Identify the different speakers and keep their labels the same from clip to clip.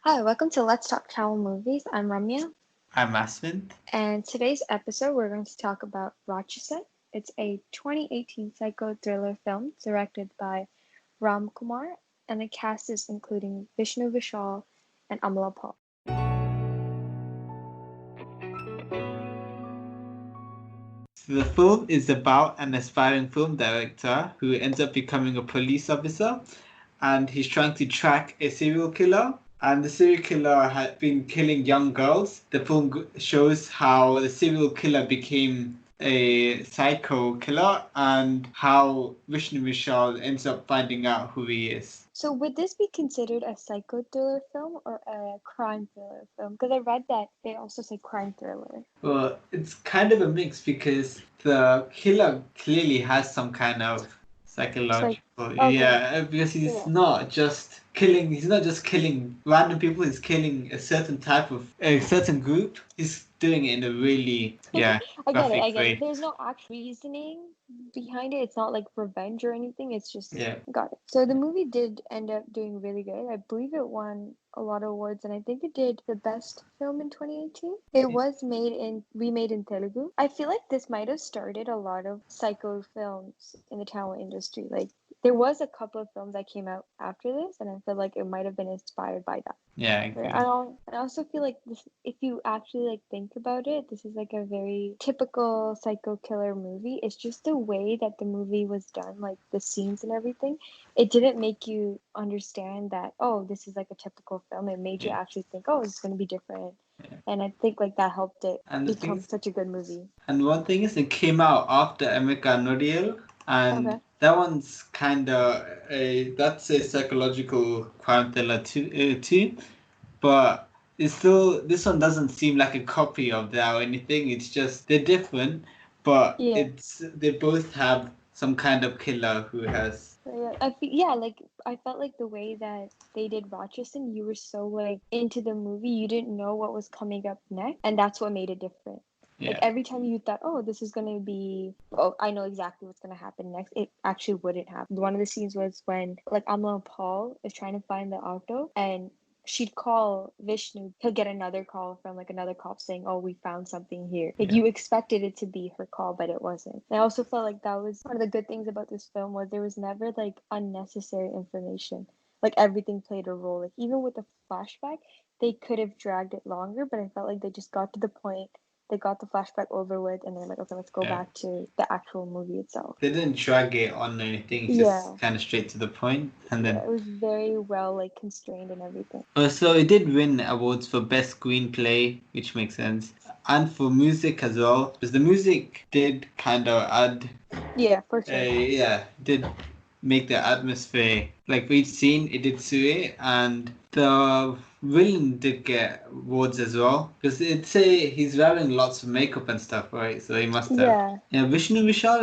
Speaker 1: Hi, welcome to Let's Talk Tamil Movies. I'm Ramya,
Speaker 2: I'm Aswin.
Speaker 1: and today's episode we're going to talk about Ratsasan. It's a 2018 psycho thriller film directed by Ram Kumar, and the cast is including Vishnu Vishal and Amala Paul.
Speaker 2: So the film is about an aspiring film director who ends up becoming a police officer, and he's trying to track a serial killer. And the serial killer had been killing young girls. The film shows how the serial killer became a psycho killer and how Vishnu Vishal ends up finding out who he is.
Speaker 1: So, would this be considered a psycho thriller film or a crime thriller film? Because I read that they also say crime thriller.
Speaker 2: Well, it's kind of a mix because the killer clearly has some kind of
Speaker 1: It's like,
Speaker 2: psychological,
Speaker 1: okay,
Speaker 2: yeah, because
Speaker 1: yeah.
Speaker 2: he's not just killing random people, he's killing a certain group. He's doing it in a really, yeah,
Speaker 1: I get it. I
Speaker 2: graphic
Speaker 1: get it.
Speaker 2: way.
Speaker 1: There's no actual reasoning behind it. It's not like revenge or anything. It's just
Speaker 2: Yeah.
Speaker 1: got it. So the movie did end up doing really good. I believe it won a lot of awards, and I think it did the best film in 2018. It was remade in Telugu. I feel like this might have started a lot of psycho films in the Tamil industry. Like there was a couple of films that came out after this, and I feel like it might have been inspired by that.
Speaker 2: Yeah, I
Speaker 1: Right.
Speaker 2: agree.
Speaker 1: I also feel like this, if you actually like think about it, this is like a very typical psycho killer movie. It's just the way that the movie was done, like the scenes and everything. It didn't make you understand that, oh, this is like a typical film. It made you
Speaker 2: Yeah,
Speaker 1: actually think, oh, it's going to be different.
Speaker 2: yeah.
Speaker 1: And I think like that helped it
Speaker 2: And the thing
Speaker 1: become
Speaker 2: is,
Speaker 1: such a good movie.
Speaker 2: and one thing is, it came out after Emeka Noriel, and
Speaker 1: Okay.
Speaker 2: that one's kind of that's a psychological crime thriller too. But it's still, this one doesn't seem like a copy of that or anything. It's just they're different, but
Speaker 1: Yeah.
Speaker 2: they both have some kind of killer who has,
Speaker 1: Yeah, yeah, like I felt like the way that they did Rocheston, you were so like into the movie, you didn't know what was coming up next, and that's what made it different. Like
Speaker 2: yeah,
Speaker 1: every time you thought, oh, this is gonna be, oh, I know exactly what's gonna happen next, it actually wouldn't happen. One of the scenes was when like Amla and Paul is trying to find the auto, and she'd call Vishnu, he'll get another call from like another cop saying, oh, we found something here. Like
Speaker 2: yeah.
Speaker 1: you expected it to be her call, but it wasn't. And I also felt like that was one of the good things about this film was there was never like unnecessary information. Like everything played a role. Like even with the flashback, they could have dragged it longer, but I felt like they just got to the point, they got the flashback over with, and they're like, okay, let's go
Speaker 2: Yeah.
Speaker 1: back to the actual movie itself.
Speaker 2: They didn't drag it on or anything. It's just
Speaker 1: Yeah,
Speaker 2: kind of straight to the point, and
Speaker 1: yeah,
Speaker 2: then
Speaker 1: it was very well like constrained and everything.
Speaker 2: so it did win awards for best screenplay, which makes sense, and for music as well, because the music did kind of add
Speaker 1: Yeah, for sure.
Speaker 2: yeah, did make the atmosphere, like for each scene it did suit it, and the villain did get awards as well because it say he's wearing lots of makeup and stuff, right? So he must have.
Speaker 1: Yeah,
Speaker 2: Yeah, Vishnu Vishal,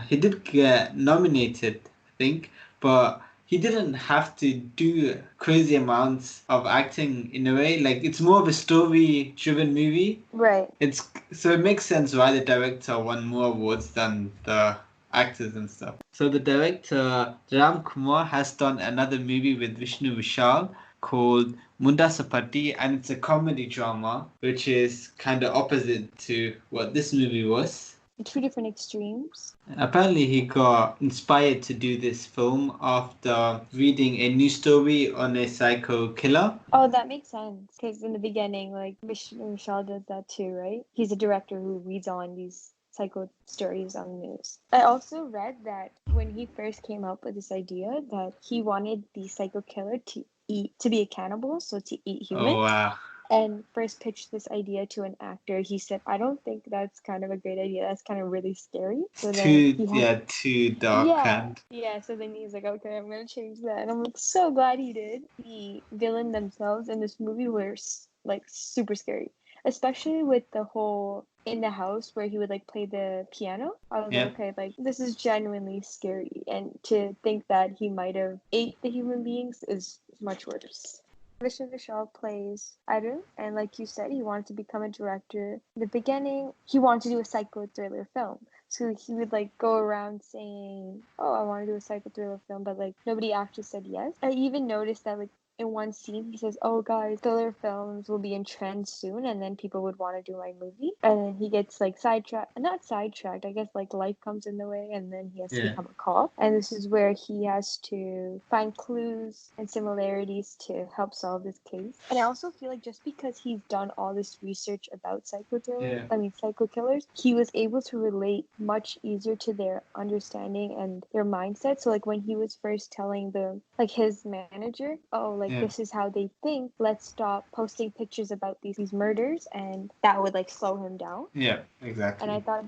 Speaker 2: he did get nominated, I think, but he didn't have to do crazy amounts of acting in a way. Like it's more of a story-driven movie.
Speaker 1: right.
Speaker 2: It's so it makes sense why the director won more awards than the actors and stuff. So the director Ram Kumar has done another movie with Vishnu Vishal called Munda Sapati, and it's a comedy drama, which is kind of opposite to what this movie was.
Speaker 1: Two different extremes.
Speaker 2: Apparently, he got inspired to do this film after reading a news story on a psycho killer.
Speaker 1: Oh, that makes sense. Because in the beginning, like Vishal does that too, right? He's a director who reads on these psycho stories on the news. I also read that when he first came up with this idea, that he wanted the psycho killer to be a cannibal, so to eat
Speaker 2: Oh
Speaker 1: humans.
Speaker 2: wow.
Speaker 1: And first pitched this idea to an actor. He said, I don't think that's kind of a great idea. That's kind of really scary.
Speaker 2: It's
Speaker 1: So then
Speaker 2: too,
Speaker 1: he had,
Speaker 2: yeah, too dark
Speaker 1: yeah,
Speaker 2: and
Speaker 1: yeah. So then he's like, okay, I'm gonna change that, and I'm like, so glad he did. The villain themselves in this movie were like super scary, especially with the whole in the house where he would like play the piano. I was like,
Speaker 2: yeah.
Speaker 1: okay, like this is genuinely scary, and to think that he might have ate the human beings is much worse. Vishnu Vishal plays Arun, and like you said, he wanted to become a director. In the beginning, he wanted to do a psycho thriller film. So he would like go around saying, "Oh, I want to do a psycho thriller film," but like nobody actually said yes. I even noticed that like in one scene he says, "Oh guys, thriller films will be in trend soon," and then people would want to do my movie. And then he gets like sidetracked, not sidetracked, I guess like life comes in the way, and then he has to
Speaker 2: Yeah.
Speaker 1: become a cop. And this is where he has to find clues and similarities to help solve this case. And I also feel like just because he's done all this research about
Speaker 2: Yeah.
Speaker 1: psycho killers, he was able to relate much easier to their understanding and their mindset. So like when he was first telling his manager, "Oh, like
Speaker 2: Yeah.
Speaker 1: this is how they think. Let's stop posting pictures about these murders," and that would like slow him down.
Speaker 2: Yeah.
Speaker 1: And I
Speaker 2: Exactly.
Speaker 1: thought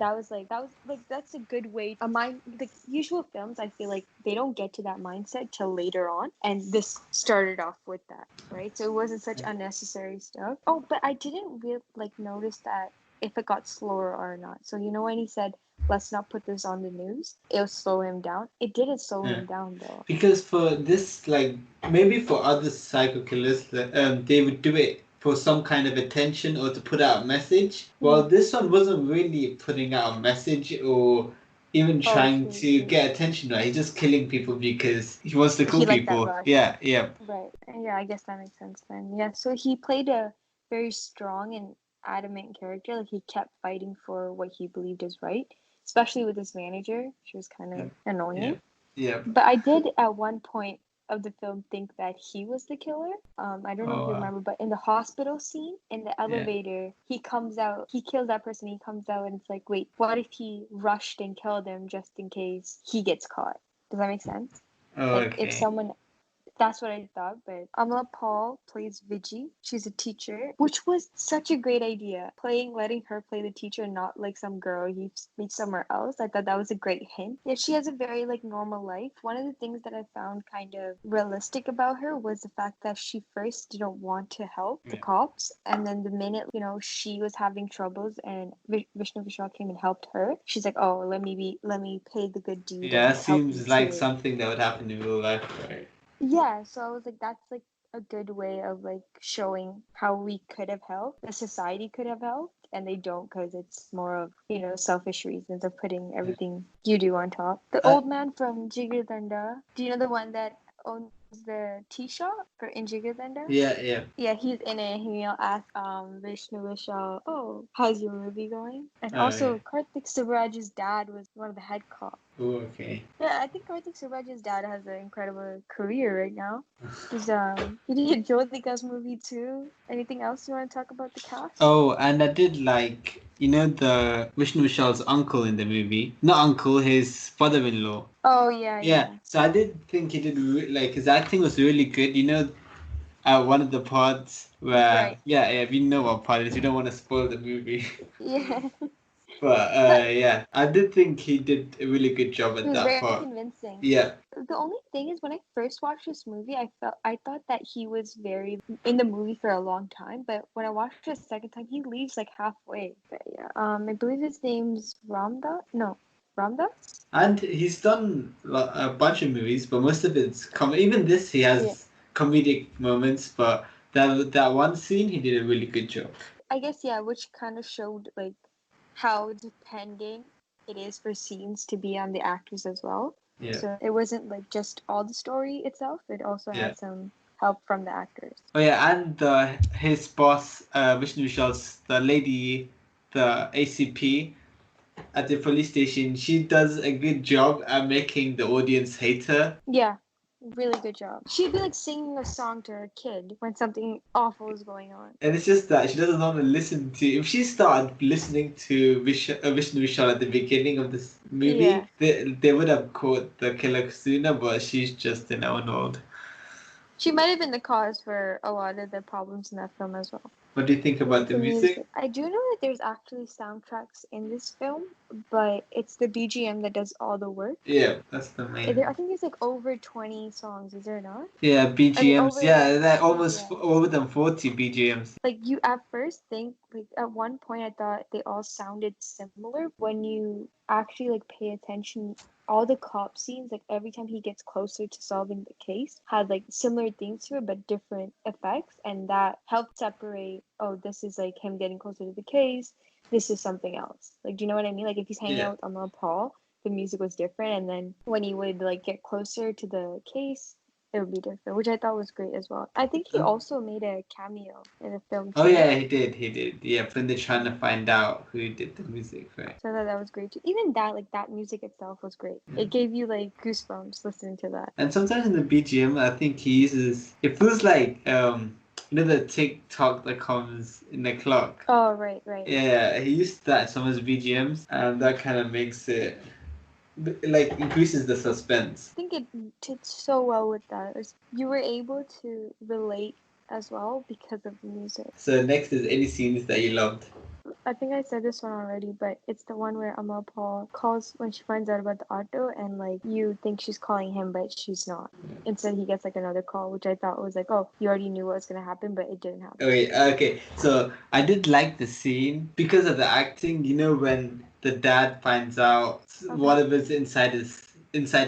Speaker 1: that's a good way. A mind the usual films, I feel like they don't get to that mindset till later on, and this started off with that, right? So it wasn't such unnecessary stuff. Oh, but I didn't really like notice that if it got slower or not. So you know when he said, "Let's not put this on the news," it'll slow him down. It didn't slow
Speaker 2: Yeah.
Speaker 1: him down though.
Speaker 2: Because for this, like maybe for other psycho killers, they would do it for some kind of attention or to put out a message. Well,
Speaker 1: Mm.
Speaker 2: this one wasn't really putting out a message or even
Speaker 1: Oh,
Speaker 2: trying
Speaker 1: true,
Speaker 2: to
Speaker 1: true.
Speaker 2: get attention. Right? He's just killing people because he wants to kill
Speaker 1: He liked that
Speaker 2: people.
Speaker 1: rush.
Speaker 2: Yeah, yeah,
Speaker 1: Right. Yeah, I guess that makes sense then. Yeah, so he played a very strong and adamant character. Like he kept fighting for what he believed is right, especially with his manager. She was kind
Speaker 2: yeah,
Speaker 1: of
Speaker 2: yeah,
Speaker 1: annoying.
Speaker 2: yeah.
Speaker 1: But I did at one point of the film think that he was the killer. I don't know if
Speaker 2: Oh,
Speaker 1: you remember, but in the hospital scene, in the
Speaker 2: yeah.
Speaker 1: elevator, he comes out, he kills that person, he comes out, and it's like, wait, what if he rushed and killed him just in case he gets caught? Does that make sense?
Speaker 2: Oh,
Speaker 1: Like if
Speaker 2: okay.
Speaker 1: someone That's what I thought, but Amla Paul plays Viji. She's a teacher, which was such a great idea. Letting her play the teacher and not like some girl he meets somewhere else. I thought that was a great hint. Yeah, she has a very like normal life. One of the things that I found kind of realistic about her was the fact that she first didn't want to help the
Speaker 2: Yeah,
Speaker 1: cops, and then the minute she was having troubles and Vishnu Vishal came and helped her, she's like, "Oh, let me pay the good deed
Speaker 2: yeah.
Speaker 1: and
Speaker 2: That
Speaker 1: help you
Speaker 2: seems like
Speaker 1: too."
Speaker 2: something that would happen in real life, right?
Speaker 1: Yeah, so I was like, that's like a good way of like showing how we could have helped, the society could have helped, and they don't because it's more of, selfish reasons of putting
Speaker 2: Yeah.
Speaker 1: everything you do on top. The old man from Jigadanda, do you know the one that owns the tea shop for in Jigadanda?
Speaker 2: Yeah, yeah.
Speaker 1: Yeah, he's in it. He'll ask Vishnu Vishal, "Oh, how's your movie going?" And
Speaker 2: Oh, yeah.
Speaker 1: also, Karthik Subraj's dad was one of the head cops.
Speaker 2: Oh, okay.
Speaker 1: Yeah, I think Karthik Suraj's dad has an incredible career right now. He did Jyothika's movie too. Anything else you want to talk about the cast?
Speaker 2: Oh, and I did like, the Vishnu Vishal's uncle in the movie. Not uncle, his father-in-law.
Speaker 1: Oh yeah,
Speaker 2: Yeah,
Speaker 1: yeah.
Speaker 2: so I did think he did, like, his acting was really good. One of the parts where,
Speaker 1: Right.
Speaker 2: yeah, we know what part it is. We don't want to spoil the movie.
Speaker 1: Yeah.
Speaker 2: But,
Speaker 1: That
Speaker 2: yeah, I did think he did a really good job
Speaker 1: He
Speaker 2: at
Speaker 1: was
Speaker 2: that
Speaker 1: very
Speaker 2: part.
Speaker 1: convincing.
Speaker 2: Yeah,
Speaker 1: The only thing is when I first watched this movie, I thought that he was very in the movie for a long time, but when I watched it a second time, he leaves like halfway. But yeah. I believe his name's Ramdas? No, Ramdas?
Speaker 2: and he's done a bunch of movies, but most of it's even this, he
Speaker 1: Yeah.
Speaker 2: has comedic moments, but that one scene, he did a really good job.
Speaker 1: I guess yeah, which kind of showed like how dependent it is for scenes to be on the actors as well.
Speaker 2: Yeah.
Speaker 1: So it wasn't like just all the story itself, it also
Speaker 2: Yeah.
Speaker 1: had some help from the actors.
Speaker 2: Oh yeah, and his boss, Vishnu Vishal's the lady, the ACP at the police station. She does a good job at making the audience hate her.
Speaker 1: Yeah, really good job. She'd be like singing a song to her kid when something awful is going on.
Speaker 2: And it's just that she doesn't want to listen to. If she started listening to Vishnu Vishal at the beginning of this movie,
Speaker 1: Yeah.
Speaker 2: they would have caught the killer sooner. But she's just an old.
Speaker 1: She might have been the cause for a lot of the problems in that film as well.
Speaker 2: What do you think about the
Speaker 1: The
Speaker 2: music?
Speaker 1: music. I do know that there's actually soundtracks in this film, but it's the BGM that does all the work.
Speaker 2: Yeah, that's the main.
Speaker 1: I think there's like over 20 songs, is there not?
Speaker 2: Yeah,
Speaker 1: I mean,
Speaker 2: BGMs.
Speaker 1: over,
Speaker 2: Yeah, they're almost
Speaker 1: yeah.
Speaker 2: over than 40 BGMs.
Speaker 1: Like you at first think, like at one point I thought they all sounded similar. When you actually like pay attention, all the cop scenes, like every time he gets closer to solving the case, had like similar themes to it but different effects, and that helped separate, oh, this is like him getting closer to the case, this is something else. Like, do you know what I mean? Like if he's hanging
Speaker 2: Yeah.
Speaker 1: out with Amal Paul, the music was different, and then when he would like get closer to the case, it would be different, which I thought was great as well. I think he
Speaker 2: Um,
Speaker 1: also made a cameo in a film
Speaker 2: oh
Speaker 1: too.
Speaker 2: yeah, he did. Yeah, when they're trying to find out who did the music, right?
Speaker 1: So I thought that was great too. Even that, like that music itself was great. It gave you like goosebumps listening to that.
Speaker 2: And sometimes in the BGM, I think he uses. It feels like the TikTok that comes in the clock.
Speaker 1: Oh, right, right.
Speaker 2: Yeah, he used that in some of his BGMs, and that kind of makes it like increases the suspense.
Speaker 1: I think it did so well with that. You were able to relate as well because of the music.
Speaker 2: So next is any scenes that you loved.
Speaker 1: I think I said this one already, but it's the one where Amal Paul calls when she finds out about the auto, and like you think she's calling him, but she's not. Instead, he gets like another call, which I thought was like, oh, you already knew what was gonna happen, but it didn't happen.
Speaker 2: Okay. So I did like the scene because of the acting. You know, when the dad finds out
Speaker 1: Okay.
Speaker 2: whatever's inside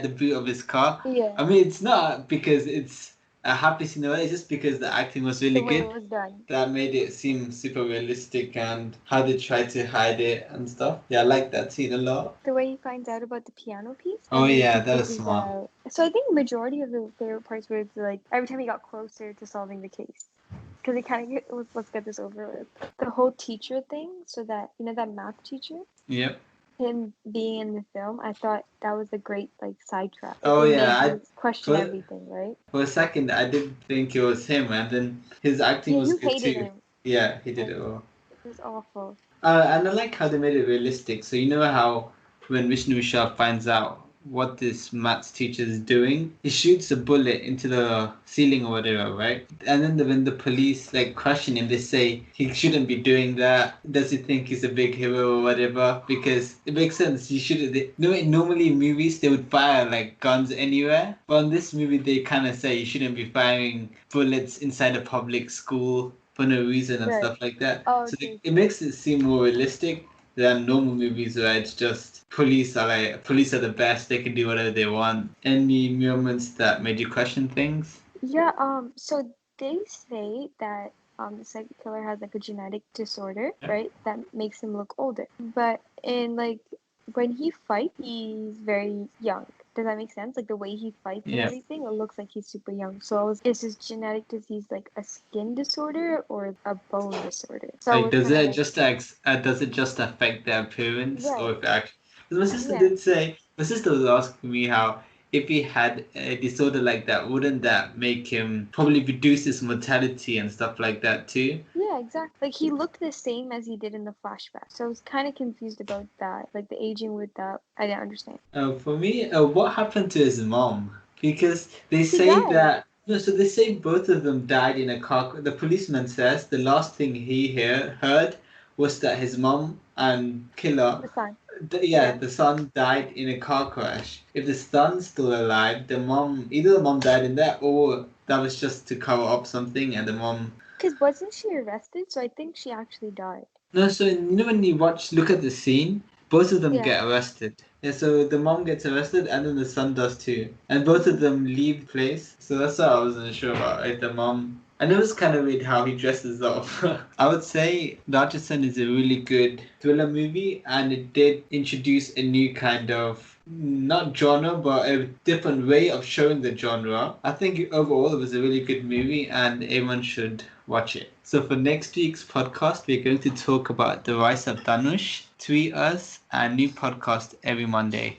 Speaker 2: the boot of his car.
Speaker 1: Yeah,
Speaker 2: I mean, it's not because it's a happy scene, it's just because the acting was really
Speaker 1: the way it
Speaker 2: good.
Speaker 1: was done.
Speaker 2: That made it seem super realistic and how they tried to hide it and stuff. Yeah, I like that scene a lot.
Speaker 1: The way he finds out about the piano piece,
Speaker 2: Oh
Speaker 1: and then
Speaker 2: yeah,
Speaker 1: he
Speaker 2: that was
Speaker 1: figures
Speaker 2: smart.
Speaker 1: out. So I think majority of the favorite parts was like every time he got closer to solving the case. Because it kind of let's get this over with. The whole teacher thing, so that that math teacher,
Speaker 2: Yep.
Speaker 1: him being in the film, I thought that was a great like sidetrack. Like
Speaker 2: Oh
Speaker 1: it
Speaker 2: yeah,
Speaker 1: made
Speaker 2: I
Speaker 1: you question
Speaker 2: for
Speaker 1: everything, right?
Speaker 2: for a second I did think it was him, and then his acting
Speaker 1: Yeah,
Speaker 2: was
Speaker 1: you
Speaker 2: good
Speaker 1: hated
Speaker 2: too.
Speaker 1: him.
Speaker 2: Yeah, he did
Speaker 1: Like
Speaker 2: it well.
Speaker 1: it was awful.
Speaker 2: And I like how they made it realistic. So you know how when Vishnu Shah finds out what this maths teacher is doing, he shoots a bullet into the ceiling or whatever, right? And then when the police like question him, they say he shouldn't be doing that. Does he think he's a big hero or whatever? Because it makes sense. You should. Normally in movies they would fire like guns anywhere, but in this movie they kind of say you shouldn't be firing bullets inside a public school for no reason and
Speaker 1: Right.
Speaker 2: stuff like that.
Speaker 1: Oh,
Speaker 2: So
Speaker 1: true,
Speaker 2: it
Speaker 1: true.
Speaker 2: makes it seem more realistic than normal movies where it's just police are the best, they can do whatever they want. Any moments that made you question things?
Speaker 1: Yeah. So they say that the psychic killer has like a genetic disorder,
Speaker 2: Yeah.
Speaker 1: right? That makes him look older. But in like when he fights, he's very young. Does that make sense? Like the way he fights and
Speaker 2: Yeah.
Speaker 1: everything, it looks like he's super young. So is his genetic disease like a skin disorder or a bone disorder? So I
Speaker 2: Like,
Speaker 1: was kind of like,
Speaker 2: does it just affect their appearance, or
Speaker 1: right,
Speaker 2: if it actually? Because my sister
Speaker 1: yeah.
Speaker 2: did say, my sister was asking me how if he had a disorder like that, wouldn't that make him probably reduce his mortality and stuff like that too?
Speaker 1: Yeah, exactly. Like he looked the same as he did in the flashback. So I was kind of confused about that. Like the aging with that, I didn't understand.
Speaker 2: For me, what happened to his mom? Because they
Speaker 1: She
Speaker 2: say
Speaker 1: died.
Speaker 2: that no, so they say both of them died in a car. The policeman says the last thing he heard was that his mom and killer,
Speaker 1: The son.
Speaker 2: yeah,
Speaker 1: Yeah.
Speaker 2: the son died in a car crash. If the son's still alive, either the mom died in that, or that was just to cover up something, and the mom.
Speaker 1: Because wasn't she arrested? So I think she actually died.
Speaker 2: No, so you know when you look at the scene, both of them
Speaker 1: Yeah.
Speaker 2: get arrested. Yeah, so the mom gets arrested and then the son does too. And both of them leave the place. So that's what I wasn't sure about. Like the mom. And it was kind of weird how he dresses up. I would say Ratsasan is a really good thriller movie and it did introduce a new kind of not genre but a different way of showing the genre. I think overall it was a really good movie and everyone should watch it. So for next week's podcast, we're going to talk about the rise of Dhanush. Tweet us a new podcast every Monday.